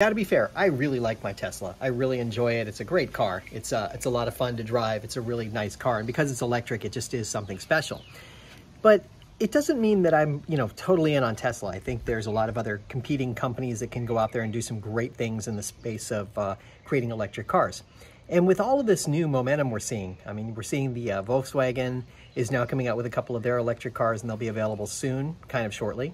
Gotta be fair, I really like my Tesla. I really enjoy it. It's a great car. It's a lot of fun to drive. It's a really nice car. And because it's electric, it just is something special. But it doesn't mean that I'm, totally in on Tesla. I think there's a lot of other competing companies that can go out there and do some great things in the space of creating electric cars. And with all of this new momentum we're seeing, we're seeing the Volkswagen is now coming out with a couple of their electric cars, and they'll be available soon, kind of shortly.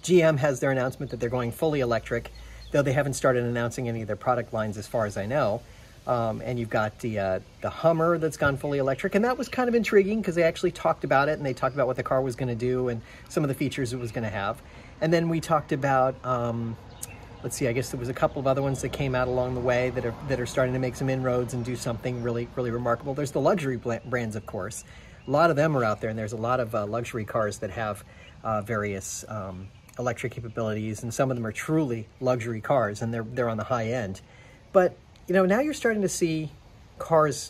GM has their announcement that they're going fully electric, though they haven't started announcing any of their product lines as far as I know. And you've got the Hummer that's gone fully electric, and that was kind of intriguing because they actually talked about it, and they talked about what the car was going to do and some of the features it was going to have. And then we talked about, let's see, I guess there was a couple of other ones that came out along the way that are starting to make some inroads and do something really, really remarkable. There's the luxury brands, of course. A lot of them are out there, and there's a lot of luxury cars that have various electric capabilities, and some of them are truly luxury cars, and they're on the high end. But now you're starting to see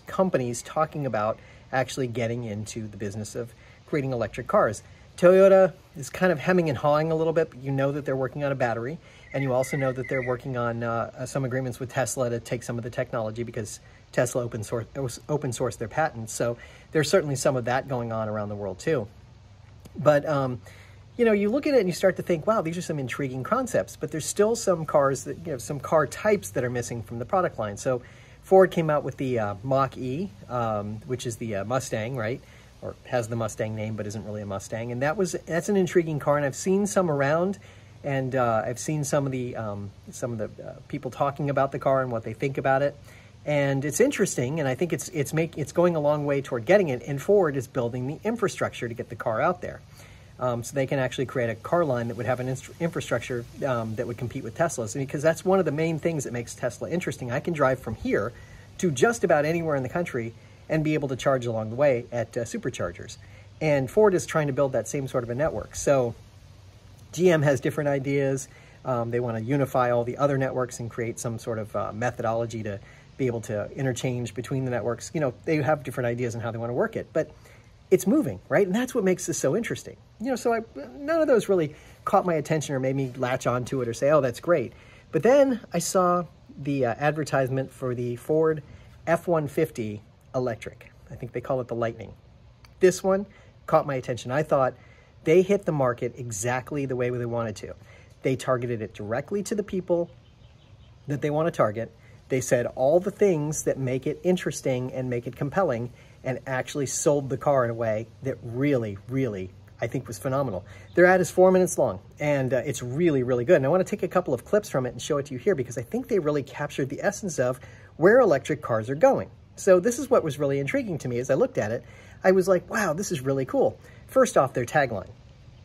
companies talking about actually getting into the business of creating electric cars. Toyota is kind of hemming and hawing a little bit, but you know that they're working on a battery, and you also know that they're working on some agreements with Tesla to take some of the technology, because Tesla open sourced their patents. So there's certainly some of that going on around the world too. But you look at it and you start to think, wow, these are some intriguing concepts, but there's still some cars that, some car types that are missing from the product line. So Ford came out with the Mach-E, which is the Mustang, right? Or has the Mustang name, but isn't really a Mustang. And that's an intriguing car, and I've seen some around, and I've seen some of the people talking about the car and what they think about it. And it's interesting, and I think it's going a long way toward getting it, and Ford is building the infrastructure to get the car out there. So they can actually create a car line that would have an infrastructure that would compete with Tesla's, because that's one of the main things that makes Tesla interesting. I can drive from here to just about anywhere in the country and be able to charge along the way at Superchargers. And Ford is trying to build that same sort of a network. So GM has different ideas. They want to unify all the other networks and create some sort of methodology to be able to interchange between the networks. They have different ideas on how they want to work it, but it's moving, right? And that's what makes this so interesting. So none of those really caught my attention or made me latch onto it or say, oh, that's great. But then I saw the advertisement for the Ford F150 electric. I think they call it the Lightning. This one caught my attention. I thought they hit the market exactly the way they wanted to. They targeted it directly to the people that they want to target. They said all the things that make it interesting and make it compelling, and actually sold the car in a way that really, really, I think was phenomenal. Their ad is 4 minutes long, and it's really, really good. And I want to take a couple of clips from it and show it to you here, because I think they really captured the essence of where electric cars are going. So this is what was really intriguing to me as I looked at it. I was like, wow, this is really cool. First off, their tagline.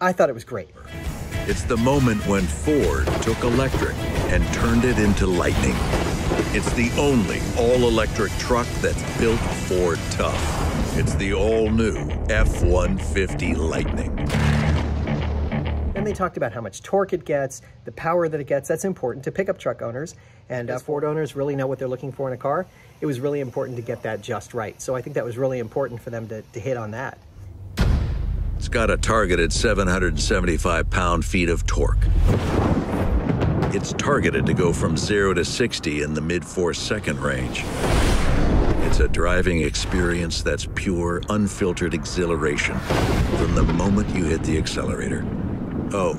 I thought it was great. It's the moment when Ford took electric and turned it into lightning. It's the only all-electric truck that's built Ford tough. It's the all-new F150 Lightning. And they talked about how much torque it gets, the power that it gets. That's important to pickup truck owners, and Ford owners really know what they're looking for in a car. It was really important to get that just right. So I think that was really important for them to hit on that. It's got a targeted 775 pound-feet of torque. It's targeted to go from 0 to 60 in the mid-4-second range. It's a driving experience that's pure, unfiltered exhilaration from the moment you hit the accelerator. Oh,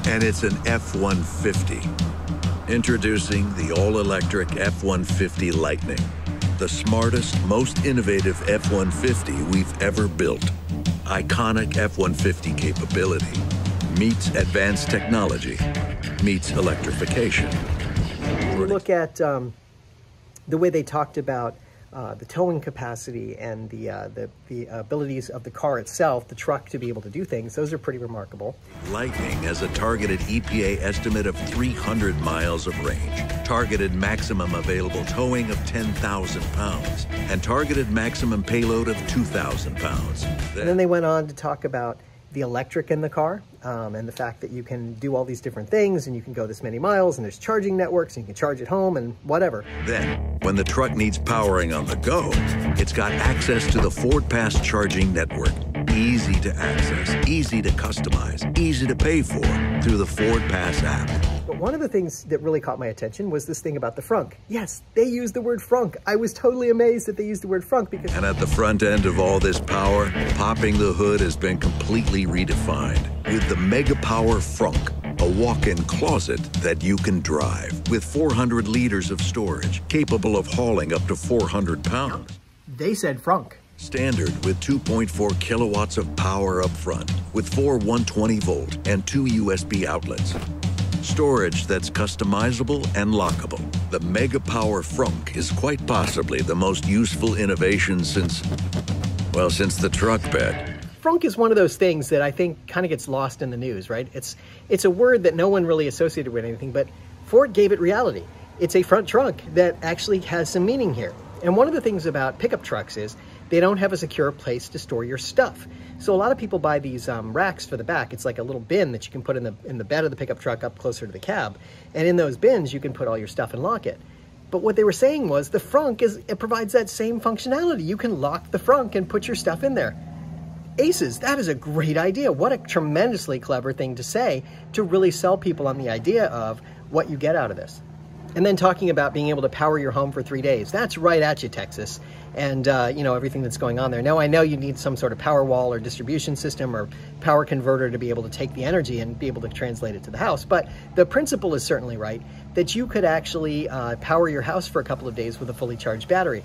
and it's an F-150. Introducing the all-electric F-150 Lightning, the smartest, most innovative F-150 we've ever built. Iconic F-150 capability meets advanced technology, meets electrification. You look at the way they talked about the towing capacity and the abilities of the car itself, the truck, to be able to do things. Those are pretty remarkable. Lightning has a targeted EPA estimate of 300 miles of range, targeted maximum available towing of 10,000 pounds, and targeted maximum payload of 2,000 pounds. And then they went on to talk about the electric in the car, and the fact that you can do all these different things, and you can go this many miles, and there's charging networks, and you can charge at home and whatever. Then, when the truck needs powering on the go, it's got access to the Ford Pass charging network. Easy to access, easy to customize, easy to pay for through the Ford Pass app. But But one of the things that really caught my attention was this thing about the frunk. Yes, they used the word frunk. I was totally amazed that they used the word frunk because... And at the front end of all this power, popping the hood has been completely redefined with the Mega Power Frunk, a walk-in closet that you can drive with 400 liters of storage, capable of hauling up to 400 pounds. They said frunk. Standard with 2.4 kilowatts of power up front, with 4 120 volt and 2 USB outlets. Storage that's customizable and lockable. The Mega Power Frunk is quite possibly the most useful innovation since the truck bed. Frunk is one of those things that I think kind of gets lost in the news, right? It's a word that no one really associated with anything, but Ford gave it reality. It's a front trunk that actually has some meaning here. And one of the things about pickup trucks is they don't have a secure place to store your stuff. So a lot of people buy these racks for the back. It's like a little bin that you can put in the bed of the pickup truck up closer to the cab. And in those bins, you can put all your stuff and lock it. But what they were saying was the frunk it provides that same functionality. You can lock the frunk and put your stuff in there. Aces, that is a great idea. What a tremendously clever thing to say to really sell people on the idea of what you get out of this. And then talking about being able to power your home for 3 days. That's right at you, Texas. And, you know, everything that's going on there. Now, I know you need some sort of power wall or distribution system or power converter to be able to take the energy and be able to translate it to the house. But the principle is certainly right, that you could actually power your house for a couple of days with a fully charged battery.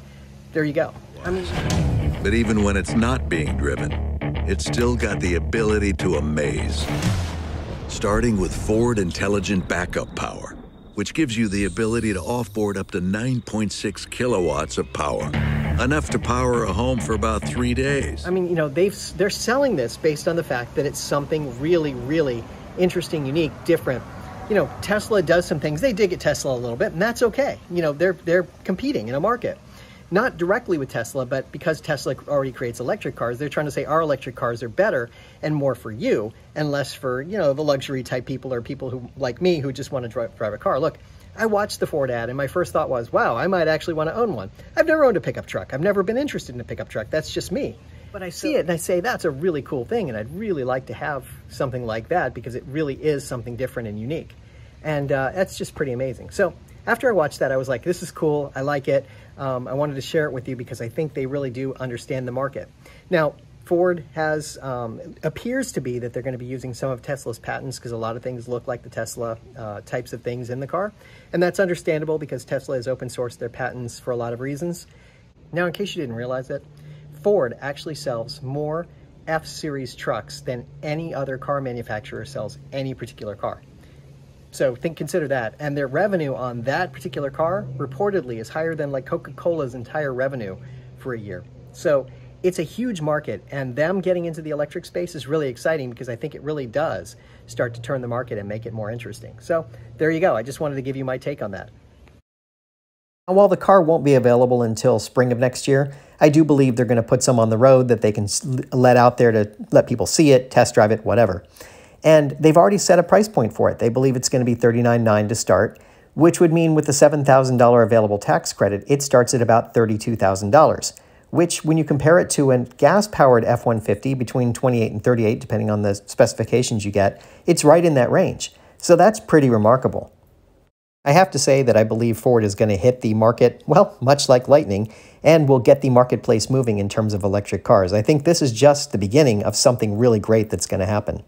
There you go. I mean, but even when it's not being driven, it's still got the ability to amaze. Starting with Ford Intelligent Backup Power, which gives you the ability to offboard up to 9.6 kilowatts of power, enough to power a home for about 3 days. I mean, you know, they're selling this based on the fact that it's something really, really interesting, unique, different. You know, Tesla does some things. They dig at Tesla a little bit, and that's okay. You know, they're competing in a market. Not directly with Tesla, but because Tesla already creates electric cars, they're trying to say our electric cars are better and more for you and less for, you know, the luxury type people or people who, like me, who just want to drive a car. Look, I watched the Ford ad and my first thought was, wow, I might actually want to own one. I've never owned a pickup truck. I've never been interested in a pickup truck. That's just me. But I see it and I say, that's a really cool thing. And I'd really like to have something like that because it really is something different and unique. And that's just pretty amazing. So after I watched that, I was like, this is cool. I like it. I wanted to share it with you because I think they really do understand the market. Now, Ford has, appears to be that they're going to be using some of Tesla's patents because a lot of things look like the Tesla types of things in the car. And that's understandable because Tesla has open sourced their patents for a lot of reasons. Now, in case you didn't realize it, Ford actually sells more F-Series trucks than any other car manufacturer sells any particular car. So consider that. And their revenue on that particular car reportedly is higher than like Coca-Cola's entire revenue for a year. So it's a huge market, and them getting into the electric space is really exciting because I think it really does start to turn the market and make it more interesting. So there you go. I just wanted to give you my take on that. Now, while the car won't be available until spring of next year, I do believe they're going to put some on the road that they can let out there to let people see it, test drive it, whatever. And they've already set a price point for it. They believe it's going to be $39,900 to start, which would mean with the $7,000 available tax credit, it starts at about $32,000, which when you compare it to a gas-powered F-150 between 28 and 38, depending on the specifications you get, it's right in that range. So that's pretty remarkable. I have to say that I believe Ford is going to hit the market, well, much like lightning, and will get the marketplace moving in terms of electric cars. I think this is just the beginning of something really great that's going to happen.